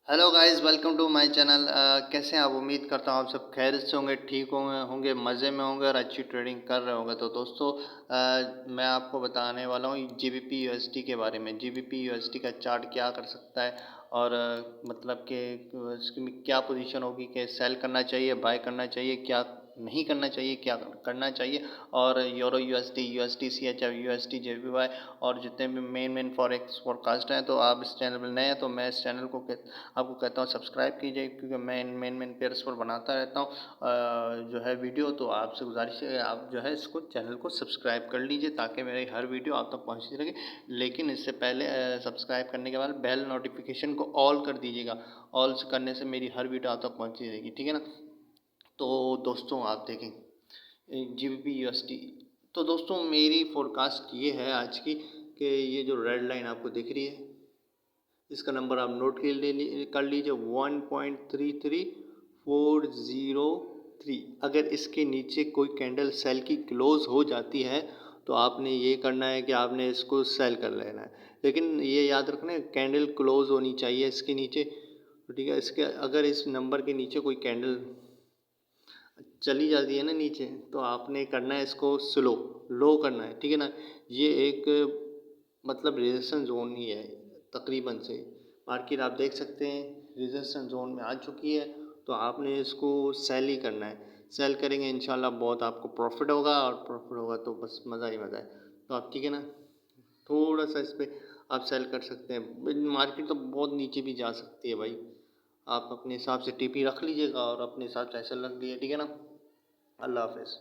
Hello guys, welcome to my channel. कैसे हैं आप? उम्मीद करता हूँ आप सब खैरियत से होंगे, ठीक होंगे, मज़े में होंगे और अच्छी ट्रेडिंग कर रहे होंगे। तो दोस्तों, मैं आपको बताने वाला हूँ जीबीपी यूएसडी के बारे में। जीबीपी यूएसडी का चार्ट क्या कर सकता है और मतलब कि उसकी क्या पोजीशन होगी, कि सेल करना चाहिए, बाय करना चाहिए, क्या नहीं करना चाहिए, क्या करना चाहिए। और euro USD, USD CHF, USD JPY और जितने भी मेन फॉरेक्स फोरकास्ट हैं, तो आप इस चैनल में नए हैं तो मैं इस चैनल को आपको कहता हूँ सब्सक्राइब कीजिए, क्योंकि मैं इन मेन पेयर्स पर बनाता रहता हूँ जो है वीडियो। तो आपसे गुजारिश है आप जो है इसको चैनल को सब्सक्राइब कर लीजिए, ताकि मेरी हर वीडियो आप तक पहुँचती रहे। लेकिन इससे पहले सब्सक्राइब करने के बाद बेल नोटिफिकेशन को ऑल कर दीजिएगा। ऑल करने से मेरी हर वीडियो आप तक पहुँचती रहेगी, ठीक है ना। तो दोस्तों आप देखें जीबीपी यूएसडी। तो दोस्तों मेरी फोरकास्ट ये है आज की, कि ये जो रेड लाइन आपको दिख रही है, इसका नंबर आप नोट कर लीजिए 1.33403। अगर इसके नीचे कोई कैंडल सेल की क्लोज हो जाती है तो आपने ये करना है कि आपने इसको सेल कर लेना है। लेकिन ये याद रखना, कैंडल क्लोज होनी चाहिए इसके नीचे, ठीक है। इसके अगर इस नंबर के नीचे कोई कैंडल चली जाती है ना नीचे, तो आपने करना है इसको स्लो लो करना है, ठीक है ना। ये एक मतलब रेजिस्टेंस जोन ही है तकरीबन से। मार्केट आप देख सकते हैं रेजिस्टेंस जोन में आ चुकी है, तो आपने इसको सेल ही करना है। सेल करेंगे इंशाल्लाह बहुत आपको प्रॉफिट होगा, और प्रॉफिट होगा तो बस मज़ा ही मज़ा है। तो आप ठीक है ना, थोड़ा सा इस पर आप सेल कर सकते हैं। मार्केट तो बहुत नीचे भी जा सकती है भाई, आप अपने हिसाब से टीपी रख लीजिएगा और अपने हिसाब से ऐसे रख लीजिए, ठीक है ना। अल्लाह हाफिज़।